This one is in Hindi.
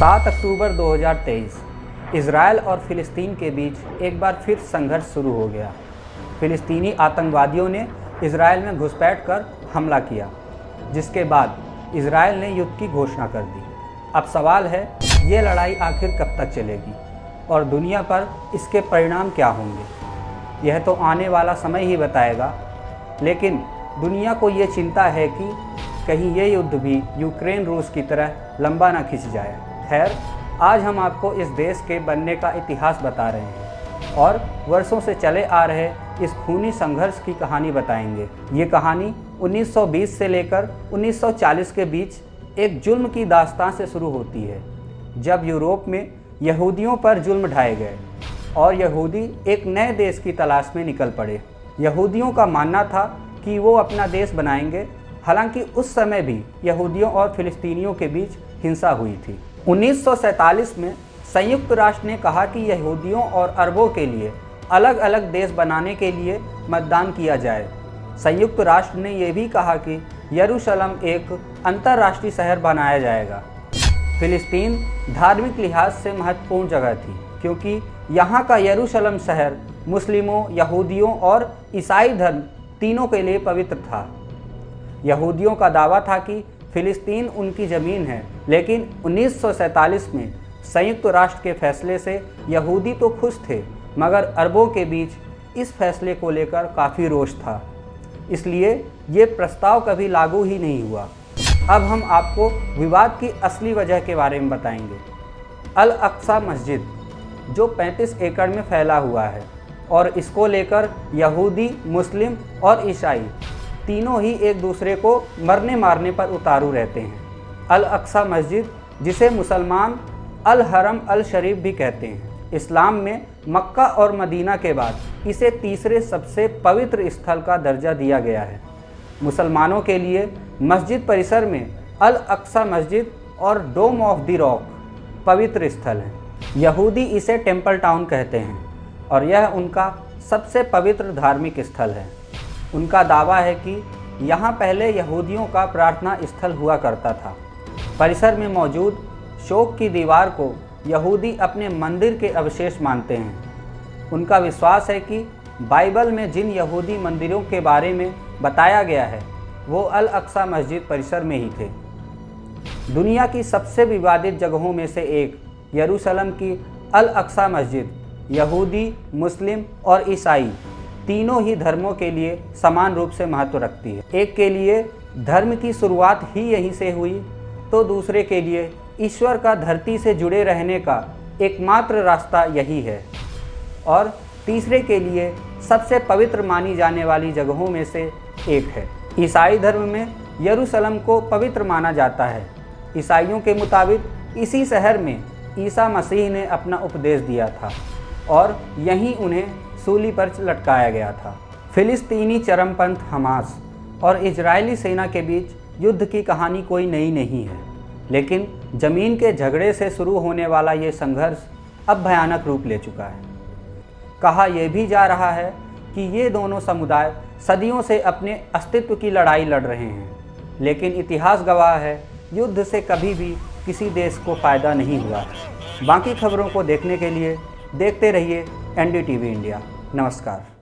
7 अक्टूबर 2023 इजराइल और फ़िलिस्तीन के बीच एक बार फिर संघर्ष शुरू हो गया। फ़िलिस्तीनी आतंकवादियों ने इजराइल में घुसपैठ कर हमला किया, जिसके बाद इजराइल ने युद्ध की घोषणा कर दी। अब सवाल है, ये लड़ाई आखिर कब तक चलेगी और दुनिया पर इसके परिणाम क्या होंगे? यह तो आने वाला समय ही बताएगा, लेकिन दुनिया को ये चिंता है कि कहीं ये युद्ध भी यूक्रेन रूस की तरह लंबा ना खिंच जाए। खैर, आज हम आपको इस देश के बनने का इतिहास बता रहे हैं और वर्षों से चले आ रहे इस खूनी संघर्ष की कहानी बताएंगे। ये कहानी 1920 से लेकर 1940 के बीच एक जुल्म की दास्तान से शुरू होती है, जब यूरोप में यहूदियों पर जुल्म ढाए गए और यहूदी एक नए देश की तलाश में निकल पड़े। यहूदियों का मानना था कि वो अपना देश बनाएंगे, हालांकि उस समय भी यहूदियों और फिलिस्तीनियों के बीच हिंसा हुई थी। 1947 में संयुक्त राष्ट्र ने कहा कि यहूदियों और अरबों के लिए अलग अलग देश बनाने के लिए मतदान किया जाए। संयुक्त राष्ट्र ने यह भी कहा कि यरूशलेम एक अंतर्राष्ट्रीय शहर बनाया जाएगा। फिलिस्तीन धार्मिक लिहाज से महत्वपूर्ण जगह थी, क्योंकि यहाँ का यरूशलेम शहर मुस्लिमों, यहूदियों और ईसाई धर्म तीनों के लिए पवित्र था। यहूदियों का दावा था कि फिलिस्तीन उनकी ज़मीन है, लेकिन 1947 में संयुक्त राष्ट्र के फैसले से यहूदी तो खुश थे, मगर अरबों के बीच इस फैसले को लेकर काफ़ी रोष था। इसलिए ये प्रस्ताव कभी लागू ही नहीं हुआ। अब हम आपको विवाद की असली वजह के बारे में बताएंगे। अल अक्सा मस्जिद, जो 35 एकड़ में फैला हुआ है और इसको लेकर यहूदी, मुस्लिम और ईसाई तीनों ही एक दूसरे को मरने मारने पर उतारू रहते हैं। अल अक्सा मस्जिद, जिसे मुसलमान अल हरम अल शरीफ भी कहते हैं, इस्लाम में मक्का और मदीना के बाद इसे तीसरे सबसे पवित्र स्थल का दर्जा दिया गया है। मुसलमानों के लिए मस्जिद परिसर में अल अक्सा मस्जिद और डोम ऑफ द रॉक पवित्र स्थल है। यहूदी इसे टेम्पल टाउन कहते हैं और यह उनका सबसे पवित्र धार्मिक स्थल है। उनका दावा है कि यहाँ पहले यहूदियों का प्रार्थना स्थल हुआ करता था। परिसर में मौजूद शोक की दीवार को यहूदी अपने मंदिर के अवशेष मानते हैं। उनका विश्वास है कि बाइबल में जिन यहूदी मंदिरों के बारे में बताया गया है, वो अल अक्सा मस्जिद परिसर में ही थे। दुनिया की सबसे विवादित जगहों में से एक यरूशलेम की अल अक्सा मस्जिद यहूदी, मुस्लिम और ईसाई तीनों ही धर्मों के लिए समान रूप से महत्व रखती है। एक के लिए धर्म की शुरुआत ही यहीं से हुई, तो दूसरे के लिए ईश्वर का धरती से जुड़े रहने का एकमात्र रास्ता यही है, और तीसरे के लिए सबसे पवित्र मानी जाने वाली जगहों में से एक है। ईसाई धर्म में यरूशलेम को पवित्र माना जाता है। ईसाइयों के मुताबिक इसी शहर में ईसा मसीह ने अपना उपदेश दिया था और यहीं उन्हें सूली पर लटकाया गया था। फिलिस्तीनी चरमपंथ हमास और इजरायली सेना के बीच युद्ध की कहानी कोई नई नहीं है, लेकिन ज़मीन के झगड़े से शुरू होने वाला ये संघर्ष अब भयानक रूप ले चुका है। कहा यह भी जा रहा है कि ये दोनों समुदाय सदियों से अपने अस्तित्व की लड़ाई लड़ रहे हैं, लेकिन इतिहास गवाह है, युद्ध से कभी भी किसी देश को फ़ायदा नहीं हुआ। बाकी खबरों को देखने के लिए देखते रहिए NDTV इंडिया। नमस्कार।